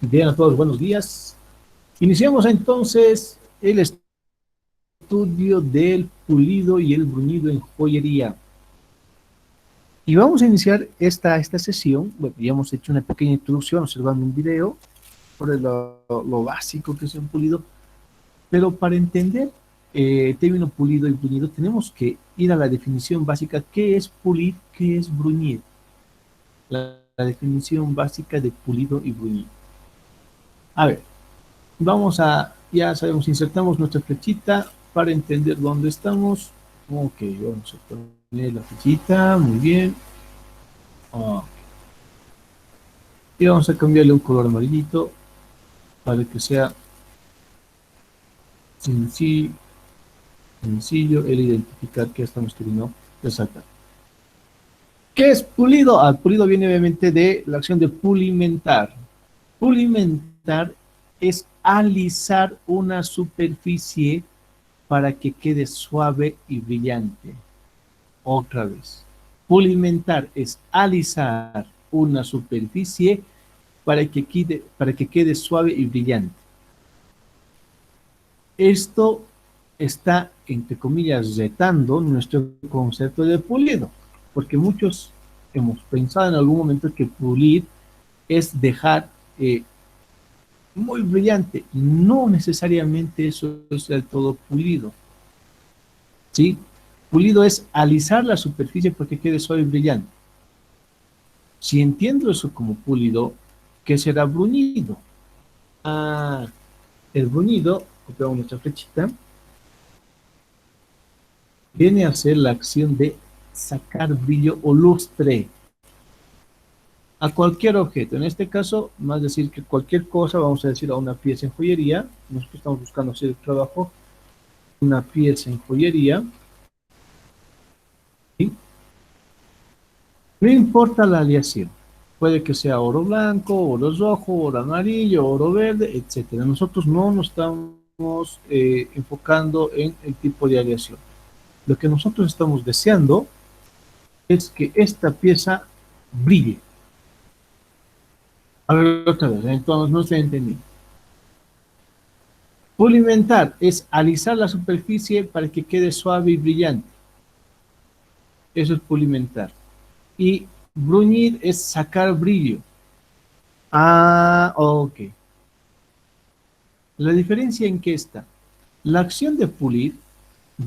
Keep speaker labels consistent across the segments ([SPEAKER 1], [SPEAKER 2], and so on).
[SPEAKER 1] Bien, a todos, buenos días. Iniciamos entonces el estudio del pulido y el bruñido en joyería. Y vamos a iniciar esta sesión. Bueno, ya hemos hecho una pequeña introducción observando un video sobre lo básico que es un pulido, pero para entender el término pulido y bruñido tenemos que ir a la definición básica. ¿Qué es pulir? ¿Qué es bruñir? La definición básica de pulido y bruñido. A ver, ya sabemos, insertamos nuestra flechita para entender dónde estamos. Ok, vamos a poner la flechita, muy bien. Ok. Y vamos a cambiarle un color amarillito para que sea sencillo, sencillo el identificar que estamos queriendo resaltar. ¿Qué es pulido? Pulido viene obviamente de la acción de pulimentar. Pulimentar es alisar una superficie para que quede suave y brillante. Otra vez. Pulimentar es alisar una superficie para que quede suave y brillante. Esto está, entre comillas, retando nuestro concepto de pulido, porque muchos hemos pensado en algún momento que pulir es dejar muy brillante. No necesariamente eso es del todo pulido, ¿sí? Pulido es alisar la superficie para que quede suave y brillante. Si entiendo eso como pulido, ¿qué será bruñido? Ah, el bruñido, copiamos nuestra flechita, viene a ser la acción de sacar brillo o lustre a cualquier objeto. En este caso, más decir que cualquier cosa, vamos a decir a una pieza en joyería. Nosotros estamos buscando hacer el trabajo, una pieza en joyería. ¿Sí? No importa la aleación. Puede que sea oro blanco, oro rojo, oro amarillo, oro verde, etcétera. Nosotros no nos estamos enfocando en el tipo de aleación. Lo que nosotros estamos deseando es que esta pieza brille. A ver, otra vez, entonces no se entendí. Pulimentar es alisar la superficie para que quede suave y brillante. Eso es pulimentar. Y bruñir es sacar brillo. Ah, ok. La diferencia en qué está. La acción de pulir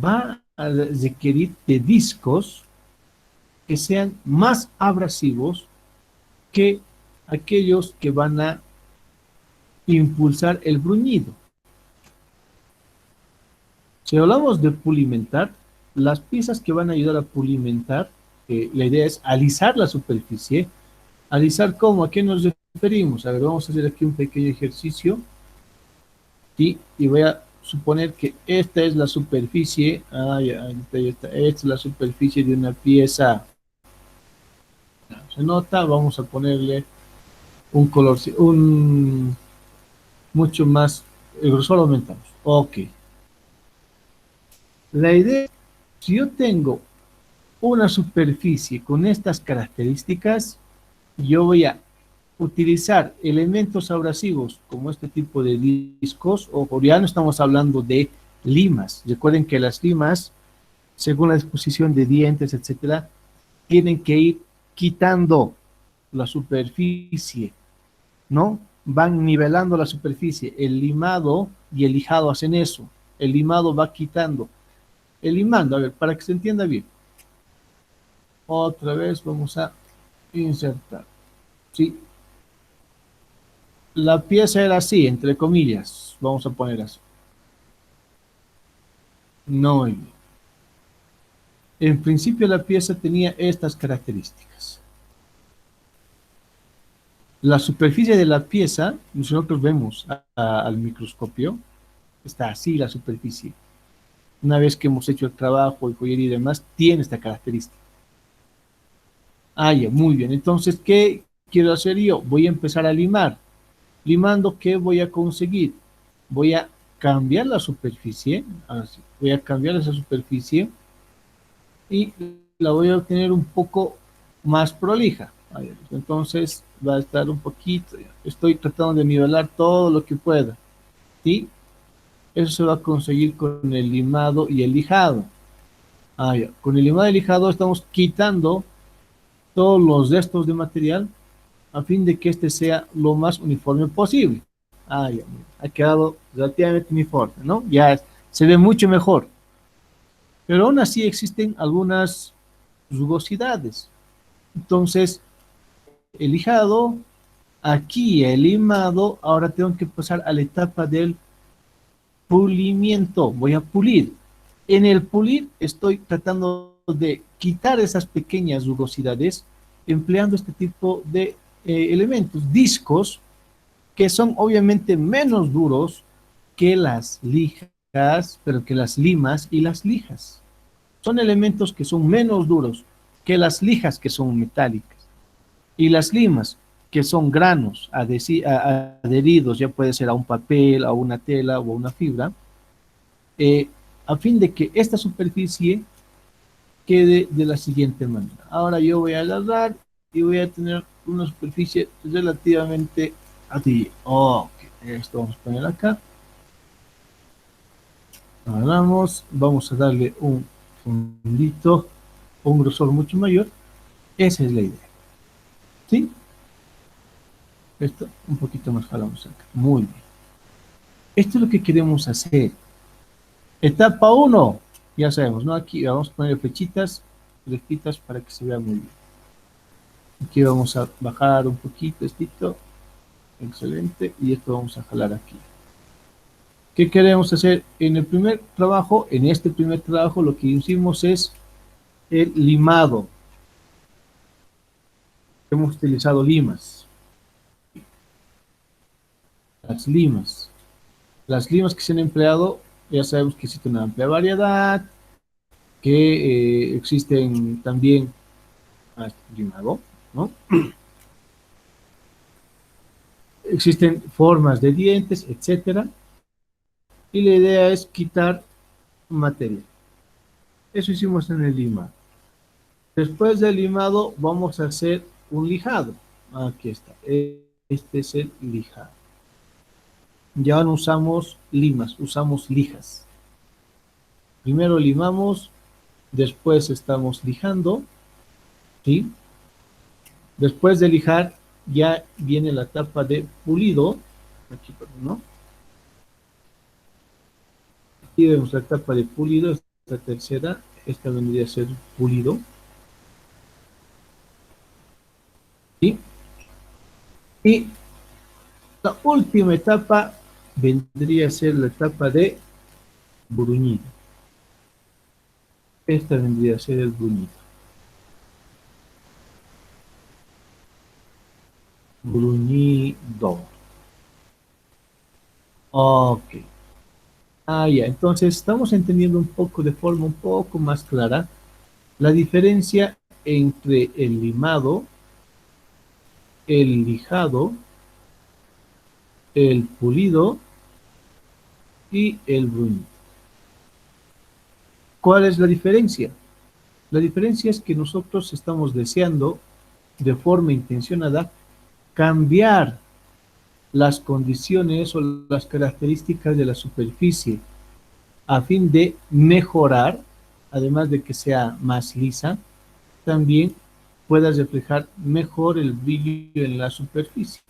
[SPEAKER 1] va a requerir de discos que sean más abrasivos que aquellos que van a impulsar el bruñido. Si hablamos de pulimentar, las piezas que van a ayudar a pulimentar, la idea es alisar la superficie. ¿Alisar cómo? ¿A qué nos referimos? A ver, vamos a hacer aquí un pequeño ejercicio. ¿Sí? Y voy a suponer que esta es la superficie. Esta es la superficie de una pieza. Se nota, vamos a ponerle un color, un mucho más, el grosor aumentamos. Ok. La idea, si yo tengo una superficie con estas características, yo voy a utilizar elementos abrasivos como este tipo de discos, o ya no estamos hablando de limas. Recuerden que las limas, según la disposición de dientes, etcétera, tienen que ir quitando la superficie, ¿no? Van nivelando la superficie. El limado y el lijado hacen eso. El limado va quitando. El limando, a ver, para que se entienda bien. Otra vez vamos a insertar. ¿Sí? La pieza era así, entre comillas. Vamos a poner así. No. En principio la pieza tenía estas características. La superficie de la pieza, nosotros vemos al microscopio, está así la superficie. Una vez que hemos hecho el trabajo, el joyería y demás, tiene esta característica. Ah, ya, muy bien. Entonces, ¿qué quiero hacer yo? Voy a empezar a limar. Limando, ¿qué voy a conseguir? Voy a cambiar la superficie. Así, voy a cambiar esa superficie y la voy a obtener un poco más prolija. Ahí, entonces va a estar un poquito, ya. Estoy tratando de nivelar todo lo que pueda, ¿sí? Eso se va a conseguir con el limado y el lijado. Ya. Con el limado y el lijado estamos quitando todos los restos de material a fin de que este sea lo más uniforme posible. Ya, ha quedado relativamente uniforme, ¿no? Ya se ve mucho mejor. Pero aún así existen algunas rugosidades. Entonces, el lijado, aquí el limado, ahora tengo que pasar a la etapa del pulimiento. Voy a pulir. En el pulir estoy tratando de quitar esas pequeñas rugosidades empleando este tipo de elementos, discos, que son obviamente menos duros que las lijas, pero que las limas y las lijas. Son elementos que son menos duros que las lijas, que son metálicas, y las limas, que son granos adheridos, ya puede ser a un papel, a una tela o a una fibra, eh, a fin de que esta superficie quede de la siguiente manera. Ahora yo voy a agarrar y voy a tener una superficie relativamente así. Ok, esto vamos a poner acá. Agarramos, vamos a darle un fundito, un grosor mucho mayor. Esa es la idea. ¿Sí? Esto un poquito más jalamos acá. Muy bien. Esto es lo que queremos hacer. Etapa 1, ya sabemos, ¿no? Aquí vamos a poner flechitas para que se vea muy bien. Aquí vamos a bajar un poquito esto. Excelente. Y esto vamos a jalar aquí. ¿Qué queremos hacer? En el primer trabajo, en este primer trabajo, lo que hicimos es el limado. Hemos utilizado limas. Las limas. Las limas que se han empleado, ya sabemos que existe una amplia variedad, que existen también limado, ¿no? Existen formas de dientes, etcétera, y la idea es quitar materia. Eso hicimos en el limado. Después del limado vamos a hacer un lijado. Aquí está. Este es el lijado. Ya no usamos limas, usamos lijas. Primero limamos, después estamos lijando, ¿sí? Después de lijar ya viene la etapa de pulido. Aquí, perdón, ¿no? Aquí vemos la etapa de pulido, esta tercera, esta vendría a ser pulido, ¿sí? Y la última etapa vendría a ser la etapa de bruñido. Esta vendría a ser el bruñido. Bruñido. Ok. Ya. Entonces estamos entendiendo un poco de forma un poco más clara la diferencia entre el limado, el lijado, el pulido y el bruñido. ¿Cuál es la diferencia? La diferencia es que nosotros estamos deseando de forma intencionada cambiar las condiciones o las características de la superficie a fin de mejorar, además de que sea más lisa, también pueda reflejar mejor el brillo en la superficie.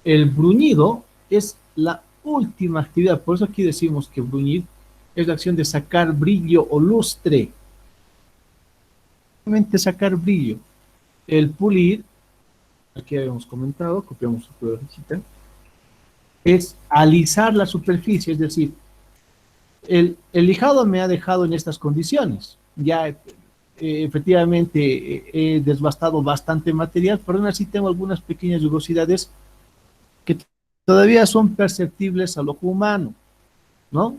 [SPEAKER 1] El bruñido es la última actividad, por eso aquí decimos que bruñir es la acción de sacar brillo o lustre. Realmente sacar brillo. El pulir, aquí habíamos comentado, copiamos su hojita, es alisar la superficie, es decir, el lijado me ha dejado en estas condiciones. Ya efectivamente he desbastado bastante material, pero aún así tengo algunas pequeñas rugosidades que todavía son perceptibles al ojo humano, ¿no?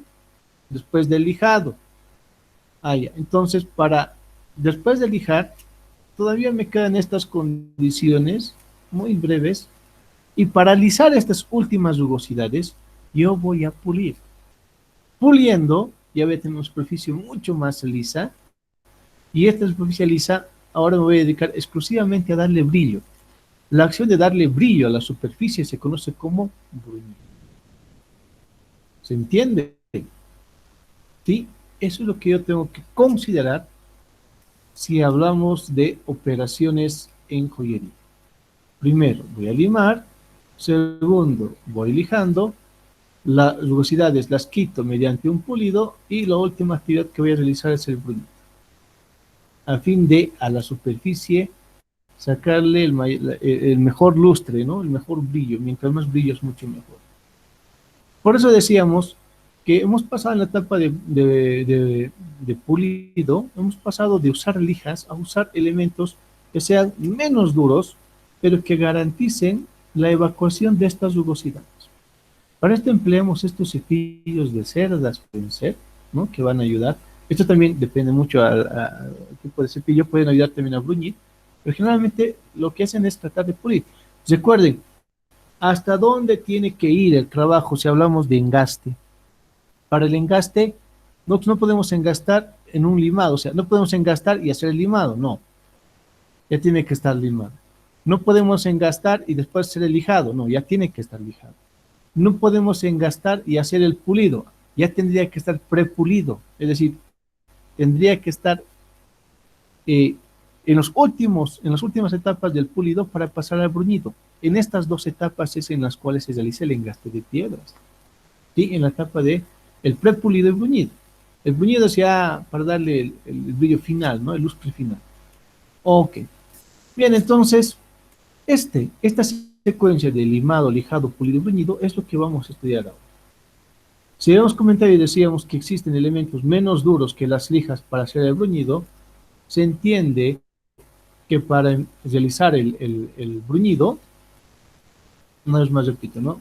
[SPEAKER 1] Después del lijado. Ya. Entonces, después de lijar, todavía me quedan estas condiciones muy breves, y para alisar estas últimas rugosidades, yo voy a pulir. Puliendo, ya voy a tener una superficie mucho más lisa, y esta superficie lisa ahora me voy a dedicar exclusivamente a darle brillo. La acción de darle brillo a la superficie se conoce como bruñido. ¿Se entiende? ¿Sí? Eso es lo que yo tengo que considerar si hablamos de operaciones en joyería. Primero, voy a limar. Segundo, voy lijando. Las rugosidades las quito mediante un pulido y la última actividad que voy a realizar es el bruñido, a fin de a la superficie sacarle el mejor lustre, ¿no? El mejor brillo. Mientras más brillo es mucho mejor. Por eso decíamos que hemos pasado en la etapa de pulido, hemos pasado de usar lijas a usar elementos que sean menos duros, pero que garanticen la evacuación de estas rugosidades. Para esto empleamos estos cepillos de cerdas, pueden ser, ¿no? Que van a ayudar. Esto también depende mucho al tipo de cepillo, pueden ayudar también a bruñir, pero generalmente lo que hacen es tratar de pulir. Recuerden, ¿hasta dónde tiene que ir el trabajo si hablamos de engaste? Para el engaste, no podemos engastar en un limado, o sea, no podemos engastar y hacer el limado, no, ya tiene que estar limado. No podemos engastar y después hacer el lijado, no, ya tiene que estar lijado. No podemos engastar y hacer el pulido, ya tendría que estar prepulido, es decir, tendría que estar eh, en las últimas etapas del pulido para pasar al bruñido. En estas dos etapas es en las cuales se realiza el engaste de piedras. ¿Sí? En la etapa de el prepulido y bruñido. El bruñido es ya para darle el brillo final, ¿no? El lustre final. Ok. Bien, entonces, esta secuencia de limado, lijado, pulido y bruñido es lo que vamos a estudiar ahora. Si habíamos comentado y decíamos que existen elementos menos duros que las lijas para hacer el bruñido, se entiende que para realizar el bruñido, una vez más repito, ¿no?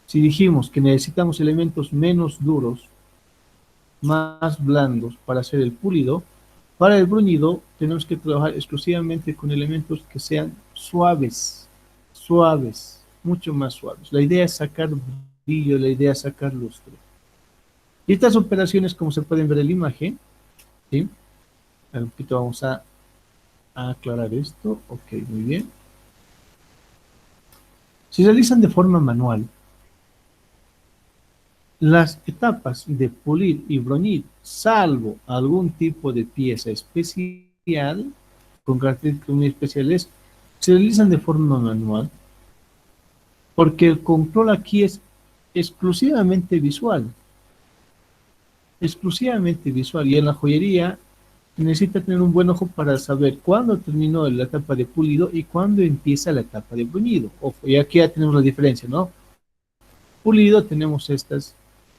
[SPEAKER 1] Si dijimos que necesitamos elementos menos duros, más blandos para hacer el pulido, para el bruñido tenemos que trabajar exclusivamente con elementos que sean suaves, suaves, mucho más suaves. La idea es sacar brillo, la idea es sacar lustre. Y estas operaciones, como se pueden ver en la imagen, ¿sí? Un poquito vamos a aclarar esto. Ok, muy bien. Se realizan de forma manual. Las etapas de pulir y bruñir, salvo algún tipo de pieza especial, con características muy especiales, se realizan de forma manual, porque el control aquí es exclusivamente visual, y en la joyería necesita tener un buen ojo para saber cuándo terminó la etapa de pulido y cuándo empieza la etapa de bruñido. Ojo, y aquí ya tenemos la diferencia, ¿no? Pulido tenemos estas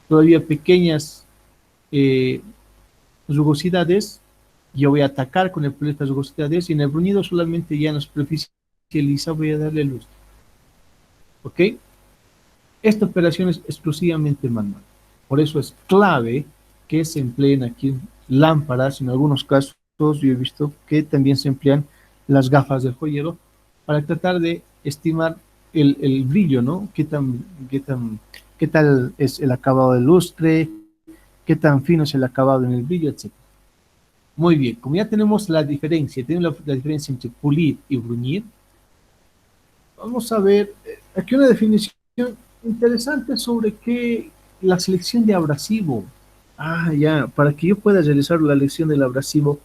[SPEAKER 1] todavía pequeñas eh, rugosidades, yo voy a atacar con el pulido estas rugosidades, y en el bruñido solamente ya en la superficie lisa voy a darle luz. ¿Ok? Esta operación es exclusivamente manual. Por eso es clave que se empleen aquí lámparas. En algunos casos yo he visto que también se emplean las gafas del joyero para tratar de estimar el brillo, ¿no? Qué tal es el acabado del lustre, qué tan fino es el acabado en el brillo, etc. Muy bien, como ya tenemos la diferencia, tenemos la diferencia entre pulir y bruñir, vamos a ver aquí una definición interesante sobre qué la selección de abrasivo. Ah, ya, para que yo pueda realizar la elección del abrasivo,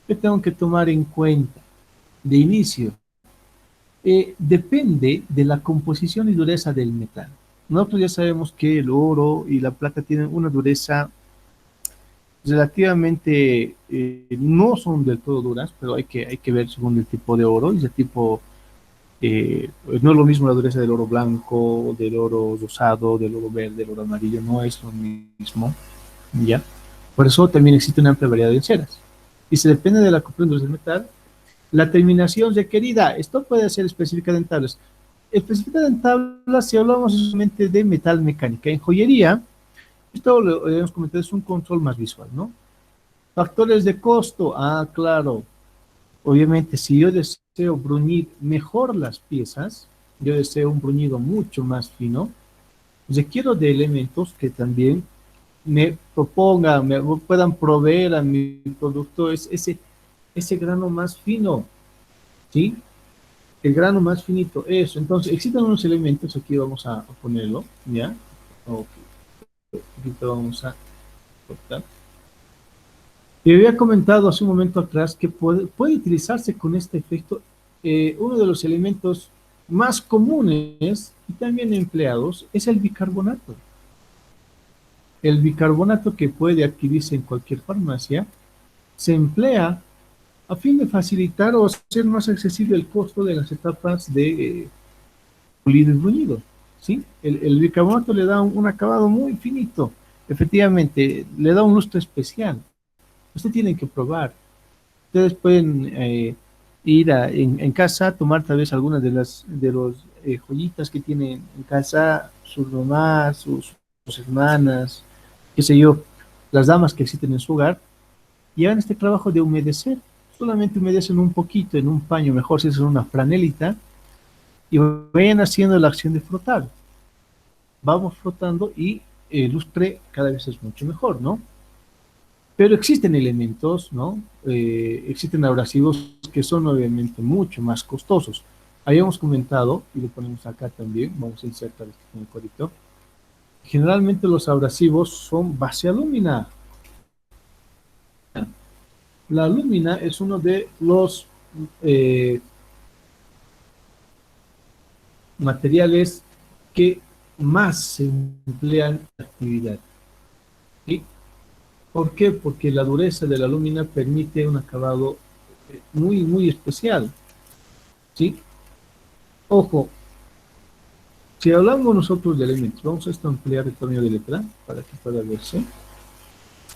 [SPEAKER 1] ¿qué tengo que tomar en cuenta? De inicio, depende de la composición y dureza del metal. Nosotros ya sabemos que el oro y la plata tienen una dureza relativamente, no son del todo duras, pero hay que ver según el tipo de oro y el tipo. No es lo mismo la dureza del oro blanco, del oro rosado, del oro verde, del oro amarillo, no es lo mismo, ¿ya? Por eso también existe una amplia variedad de ceras. Y se depende de la composición del metal, la terminación requerida, esto puede ser especificada en tablas. Especificada en tablas si hablamos solamente de metal mecánica. En joyería, esto lo hemos comentado, es un control más visual, ¿no? Factores de costo, ah, claro. Obviamente, si yo deseo bruñir mejor las piezas, yo deseo un bruñido mucho más fino, requiero de elementos que también me propongan, me puedan proveer a mi producto ese ese grano más fino, ¿sí? El grano más finito, eso. Entonces, existen unos elementos, aquí vamos a ponerlo, ¿ya? Ok, aquí te vamos a cortar. Y había comentado hace un momento atrás que puede utilizarse con este efecto uno de los elementos más comunes y también empleados es el bicarbonato. El bicarbonato que puede adquirirse en cualquier farmacia se emplea a fin de facilitar o hacer más accesible el costo de las etapas de pulido y bruñido. ¿Sí? El bicarbonato le da un acabado muy finito. Efectivamente, le da un lustre especial. Usted tiene que probar. Ustedes pueden ir en casa, tomar tal vez algunas de los joyitas que tienen en casa, sus mamás, sus hermanas, qué sé yo, las damas que existen en su hogar, y hagan este trabajo de humedecer. Solamente humedecen un poquito en un paño, mejor si es en una franelita, y vayan haciendo la acción de frotar. Vamos frotando y el lustre cada vez es mucho mejor, ¿no? Pero existen elementos, ¿no? Existen abrasivos que son obviamente mucho más costosos. Habíamos comentado, y lo ponemos acá también, vamos a insertar esto en el cuadrito. Generalmente los abrasivos son base alúmina. La alúmina es uno de los eh, materiales que más se emplean en la actividad. ¿Sí? ¿Por qué? Porque la dureza de la alúmina permite un acabado muy, muy especial. ¿Sí? Ojo, si hablamos nosotros de elementos, vamos a esto ampliar el tamaño de letra para que pueda verse.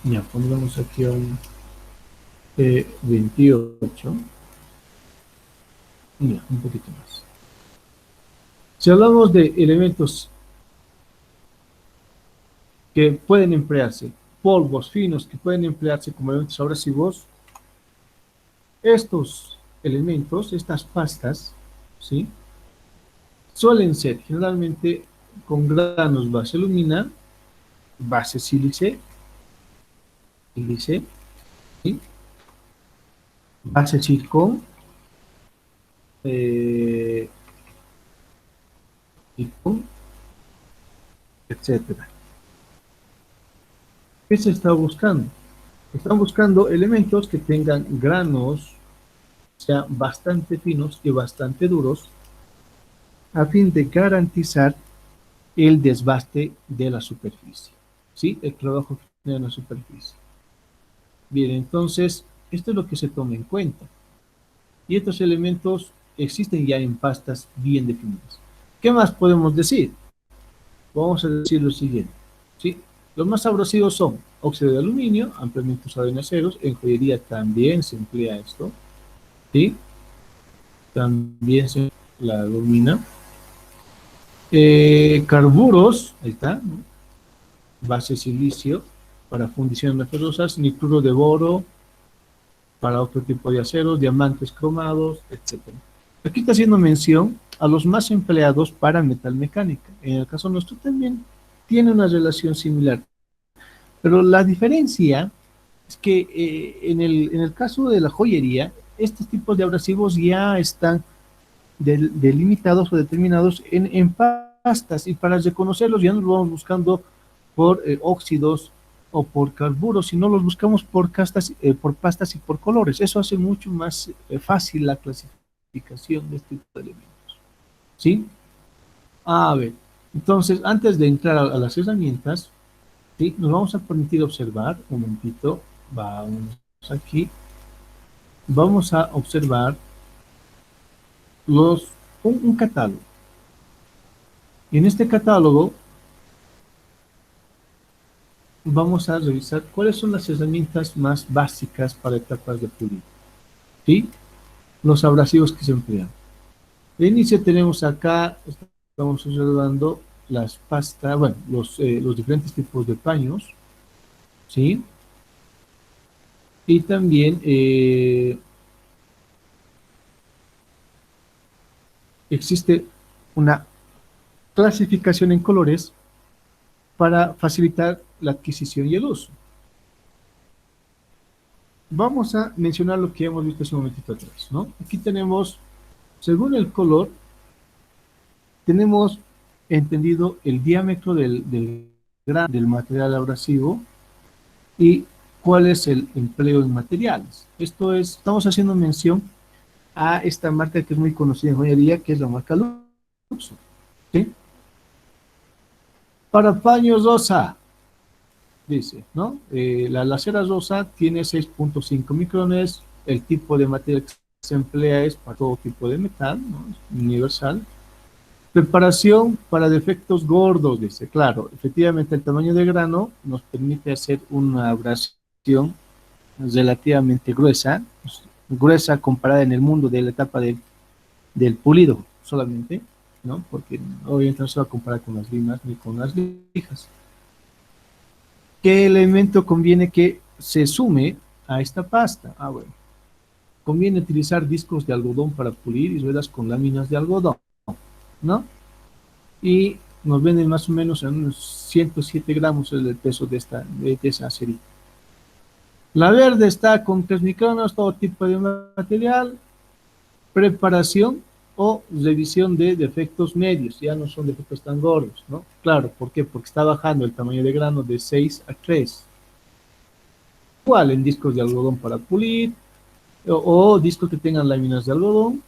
[SPEAKER 1] Ya, pongamos aquí un 28. Ya, un poquito más. Si hablamos de elementos que pueden emplearse, polvos finos que pueden emplearse como elementos abrasivos, estos elementos, estas pastas, ¿sí? Suelen ser generalmente con granos base alumina, base sílice, ¿sí? Base zircón, eh, zircón, etcétera. ¿Qué se está buscando? Están buscando elementos que tengan granos, sean bastante finos y bastante duros, a fin de garantizar el desbaste de la superficie. ¿Sí? El trabajo en la superficie. Bien, entonces, esto es lo que se toma en cuenta. Y estos elementos existen ya en pastas bien definidas. ¿Qué más podemos decir? Vamos a decir lo siguiente. ¿Sí? Los más abrasivos son óxido de aluminio, ampliamente usado en aceros. En joyería también se emplea esto. ¿Sí? También se la alumina. Carburos, ahí está, ¿no? Base silicio para fundiciones ferrosas, nitruro de boro para otro tipo de aceros, diamantes cromados, etcétera. Aquí está haciendo mención a los más empleados para metalmecánica. En el caso nuestro también tiene una relación similar. Pero la diferencia es que en el caso de la joyería, estos tipos de abrasivos ya están delimitados o determinados en pastas y para reconocerlos ya no los vamos buscando por óxidos o por carburos, sino los buscamos por pastas y por colores. Eso hace mucho más fácil la clasificación de este tipo de elementos. ¿Sí? A ver, entonces antes de entrar a las herramientas, ¿sí? Nos vamos a permitir observar, un momentito, vamos aquí, vamos a observar un catálogo. Y en este catálogo vamos a revisar cuáles son las herramientas más básicas para etapas de pulido. ¿Sí? Los abrasivos que se emplean. De inicio tenemos acá, estamos observando las pastas, bueno, los diferentes tipos de paños, ¿sí? Y también existe una clasificación en colores para facilitar la adquisición y el uso. vamos a mencionar lo que hemos visto hace un momentito atrás, ¿no? Aquí tenemos, según el color, tenemos entendido el diámetro del material abrasivo y cuál es el empleo en materiales. Esto es, estamos haciendo mención a esta marca que es muy conocida en joyería, que es la marca Luxor, ¿sí? Para paños rosa, dice, ¿no? La cera rosa tiene 6.5 micrones, el tipo de material que se emplea es para todo tipo de metal, ¿no? Es universal. Preparación para defectos gordos, dice, claro, efectivamente el tamaño de grano nos permite hacer una abrasión relativamente gruesa, pues, gruesa comparada en el mundo de la etapa del pulido solamente, ¿no? Porque obviamente no se va a comparar con las limas ni con las lijas. ¿Qué elemento conviene que se sume a esta pasta? Ah, bueno, conviene utilizar discos de algodón para pulir y ruedas con láminas de algodón, ¿no? Y nos venden más o menos en unos 107 gramos el peso de esa serie. La verde está con 3 micrones, todo tipo de material, preparación o revisión de defectos medios, ya no son defectos tan gordos, ¿no? Claro, ¿por qué? Porque está bajando el tamaño de grano de 6 a 3. Igual en discos de algodón para pulir o discos que tengan láminas de algodón.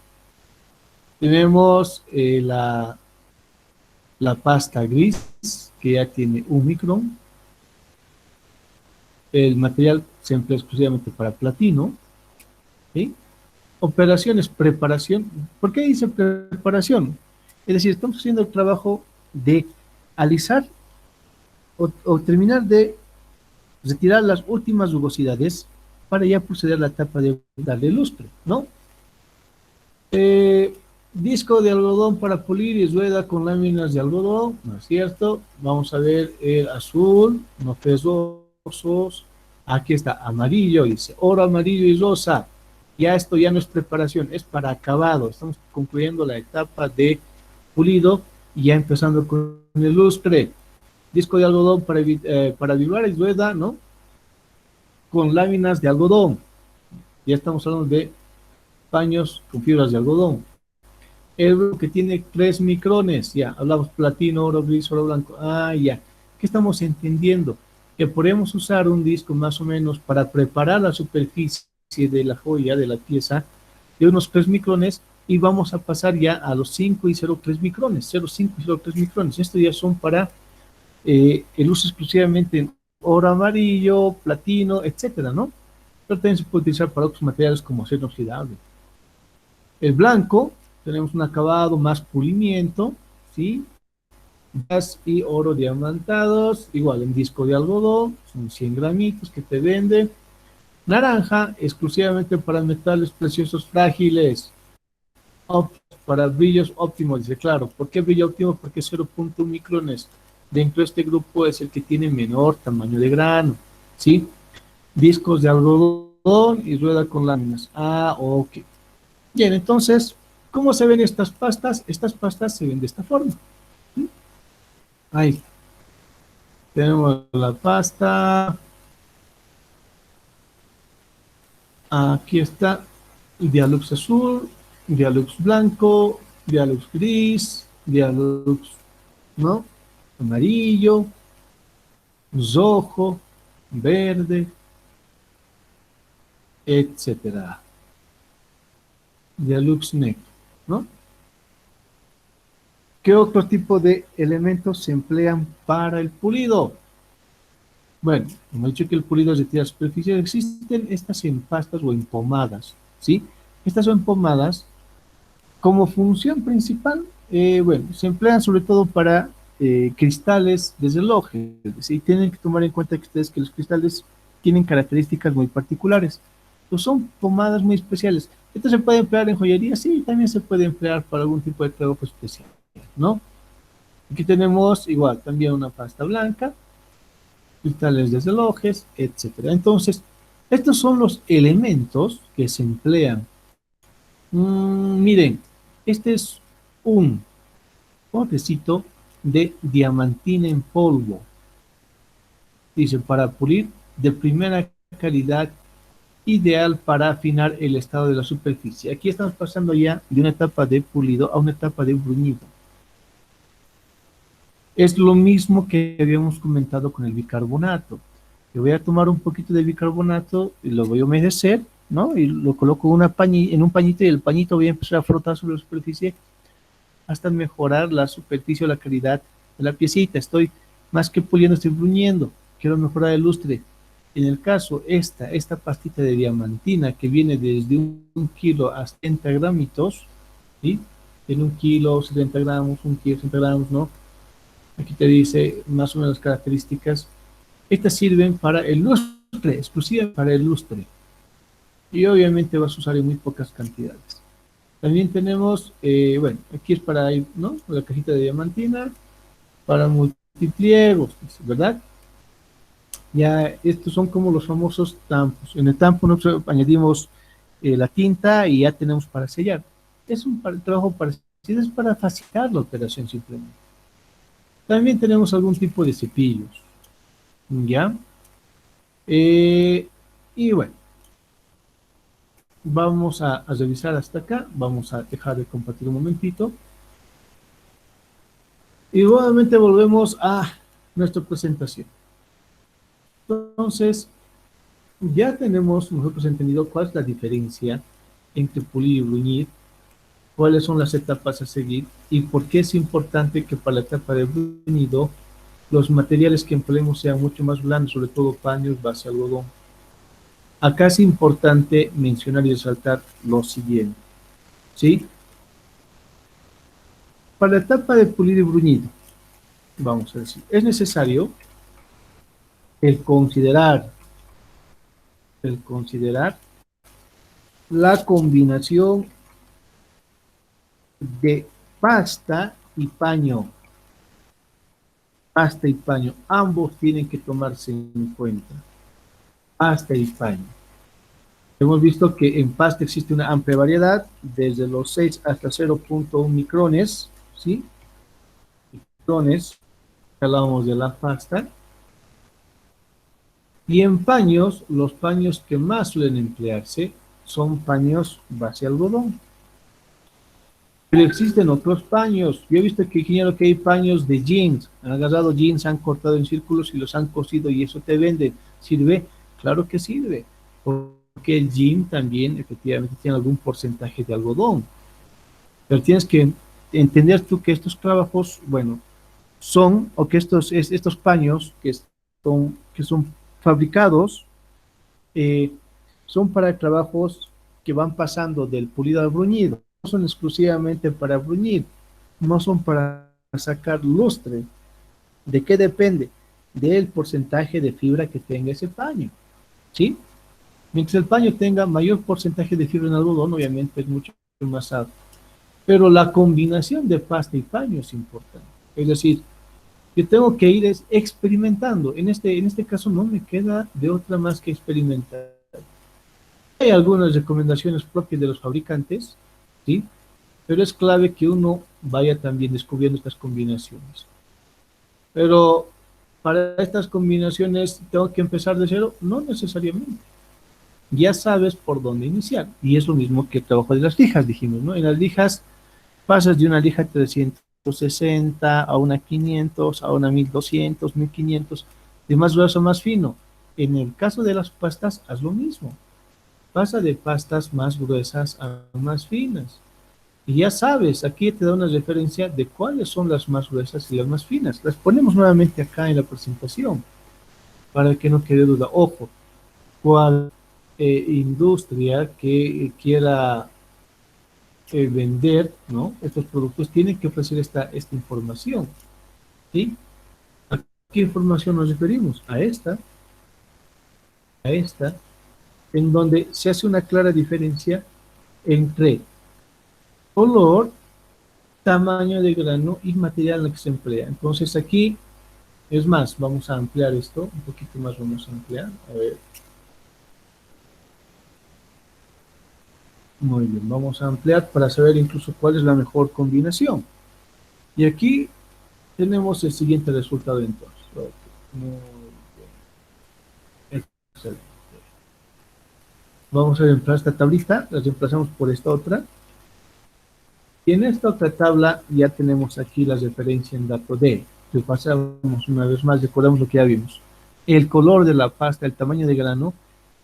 [SPEAKER 1] Tenemos la pasta gris, que ya tiene 1 micrón. El material se emplea exclusivamente para platino, ¿sí? Operaciones, preparación. ¿Por qué dice preparación? Es decir, estamos haciendo el trabajo de alisar o terminar de retirar las últimas rugosidades para ya proceder a la etapa de darle lustre, ¿no? Disco de algodón para pulir y rueda con láminas de algodón, ¿no es cierto? Vamos a ver el azul, no pesosos. Aquí está, amarillo, dice, oro, amarillo y rosa. Ya esto ya no es preparación, es para acabado. Estamos concluyendo la etapa de pulido y ya empezando con el lustre. Disco de algodón para vibrar y rueda, ¿no? Con láminas de algodón. Ya estamos hablando de paños con fibras de algodón. El que tiene 3 micrones, ya, hablamos platino, oro gris, oro blanco. Ah, ya. ¿Qué estamos entendiendo? Que podemos usar un disco más o menos para preparar la superficie de la joya, de la pieza, de unos 3 micrones, y vamos a pasar ya a los 5 y 0,3 micrones, 0,5 y 0,3 micrones. Estos ya son para el uso exclusivamente en oro amarillo, platino, etcétera, ¿no? Pero también se puede utilizar para otros materiales como acero inoxidable. El blanco, tenemos un acabado más pulimiento, ¿sí? Gas y oro diamantados, igual en disco de algodón, son 100 gramitos que te venden. Naranja, exclusivamente para metales preciosos frágiles, para brillos óptimos, dice, claro. ¿Por qué brillo óptimo? Porque 0,1 micrones. Dentro de este grupo es el que tiene menor tamaño de grano, ¿sí? Discos de algodón y rueda con láminas. Ah, ok. Bien, entonces, ¿cómo se ven estas pastas? Estas pastas se ven de esta forma. ¿Sí? Ahí tenemos la pasta. Aquí está Dialux azul, Dialux blanco, Dialux gris, Dialux, ¿no? Amarillo, rojo, verde, etcétera. Dialux negro, ¿no? ¿Qué otro tipo de elementos se emplean para el pulido? Bueno, hemos dicho que el pulido es de tierra superficial. Existen estas en pastas o en pomadas, ¿sí? Estas son pomadas como función principal, bueno, se emplean sobre todo para cristales de relojes, ¿sí? Tienen que tomar en cuenta que ustedes que los cristales tienen características muy particulares. Pues son pomadas muy especiales. ¿Esto se puede emplear en joyería? Sí, también se puede emplear para algún tipo de trabajo especial, ¿no? Aquí tenemos igual también una pasta blanca, cristales de relojes, etcétera. Entonces, estos son los elementos que se emplean. Miren, este es un potecito de diamantina en polvo. Dice, para pulir de primera calidad ideal para afinar el estado de la superficie. Aquí estamos pasando ya de una etapa de pulido a una etapa de bruñido. Es lo mismo que habíamos comentado con el bicarbonato. Yo voy a tomar un poquito de bicarbonato y lo voy a humedecer, ¿no? Y lo coloco en un pañito y el pañito voy a empezar a frotar sobre la superficie hasta mejorar la superficie o la calidad de la piecita. Estoy más que puliendo, estoy bruñendo. Quiero mejorar el lustre. En el caso, esta pastita de diamantina que viene desde un kilo a 70 gramitos, ¿sí? En un kilo, 70 gramos, un kilo, 70 gramos, ¿no? Aquí te dice más o menos las características. Estas sirven para el lustre, exclusivamente para el lustre. Y obviamente vas a usar en muy pocas cantidades. También tenemos, bueno, aquí es para, ¿no? La cajita de diamantina, para multipliegos, ¿verdad? Ya estos son como los famosos tampos. En el tampo nosotros añadimos la tinta y ya tenemos para sellar. Es un trabajo parecido, es para facilitar la operación simplemente. También tenemos algún tipo de cepillos, ¿ya? Y bueno, vamos a revisar hasta acá. Vamos a dejar de compartir un momentito. Y nuevamente volvemos a nuestra presentación. Entonces, ya tenemos nosotros entendido cuál es la diferencia entre pulir y bruñir, cuáles son las etapas a seguir y por qué es importante que para la etapa de bruñido los materiales que empleemos sean mucho más blandos, sobre todo paños, base algodón. Acá es importante mencionar y resaltar lo siguiente, ¿sí? Para la etapa de pulir y bruñido, vamos a decir, es necesario el considerar la combinación de pasta y paño. Pasta y paño, ambos tienen que tomarse en cuenta. Pasta y paño. Hemos visto que en pasta existe una amplia variedad, desde los 6 hasta 0.1 micrones, ¿sí? Micrones, hablamos de la pasta. Y en paños, los paños que más suelen emplearse son paños base algodón. Pero existen otros paños. Yo he visto que, ingeniero, que hay paños de jeans. Han agarrado jeans, han cortado en círculos y los han cosido y eso te venden. ¿Sirve? Claro que sirve. Porque el jean también efectivamente tiene algún porcentaje de algodón. Pero tienes que entender tú que estos trabajos, bueno, son, o que estos paños que son fabricados, eh, son para trabajos que van pasando del pulido al bruñido. No son exclusivamente para bruñir, no son para sacar lustre. ¿De qué depende? Del porcentaje de fibra que tenga ese paño, ¿sí? Mientras el paño tenga mayor porcentaje de fibra en algodón, obviamente es mucho más alto. Pero la combinación de pasta y paño es importante. Es decir, yo tengo que ir experimentando. En este caso no me queda de otra más que experimentar. Hay algunas recomendaciones propias de los fabricantes, ¿sí? Pero es clave que uno vaya también descubriendo estas combinaciones. Pero para estas combinaciones, ¿tengo que empezar de cero? No necesariamente. Ya sabes por dónde iniciar. Y es lo mismo que el trabajo de las lijas, dijimos, ¿no? En las lijas pasas de una lija 360 a una 500, a una 1200, 1500, de más grueso a más fino. En el caso de las pastas, haz lo mismo. Pasa de pastas más gruesas a más finas. Y ya sabes, aquí te da una referencia de cuáles son las más gruesas y las más finas. Las ponemos nuevamente acá en la presentación para que no quede duda. Ojo, cual industria que quiera vender, ¿no?, estos productos tiene que ofrecer esta información, ¿sí? ¿A qué información nos referimos? A esta, en donde se hace una clara diferencia entre color, tamaño de grano y material en el que se emplea. Entonces aquí, es más, vamos a ampliar esto, un poquito más vamos a ampliar, a ver. Muy bien, vamos a ampliar para saber incluso cuál es la mejor combinación. Y aquí tenemos el siguiente resultado entonces. Ok, muy bien. Excelente. Vamos a reemplazar esta tablita, la reemplazamos por esta otra. Y en esta otra tabla ya tenemos aquí la referencia en dato D. Repasamos una vez más, recordamos lo que ya vimos. El color de la pasta, el tamaño de grano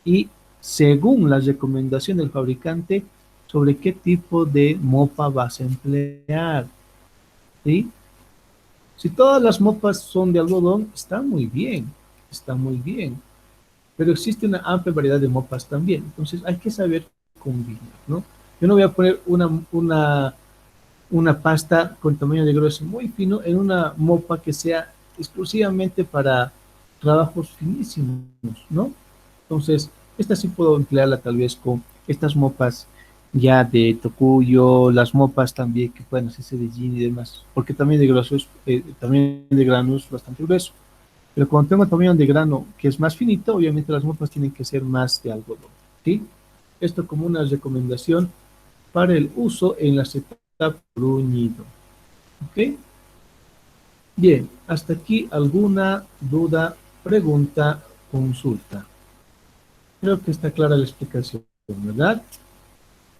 [SPEAKER 1] y según la recomendación del fabricante sobre qué tipo de mopa vas a emplear. ¿Sí? Si todas las mopas son de algodón, está muy bien, está muy bien. Pero existe una amplia variedad de mopas también. Entonces hay que saber combinar, ¿no? Yo no voy a poner una pasta con tamaño de grueso muy fino en una mopa que sea exclusivamente para trabajos finísimos, ¿no? Entonces, esta sí puedo emplearla tal vez con estas mopas ya de tocuyo, las mopas también que pueden hacerse de jean y demás, porque también de grueso también de grano es bastante grueso. Pero cuando tengo tamaño de grano que es más finito, obviamente las mopas tienen que ser más de algodón, ¿sí? Esto como una recomendación para el uso en las etapas bruñido. ¿Ok? Bien, hasta aquí alguna duda, pregunta, consulta. Creo que está clara la explicación, ¿verdad?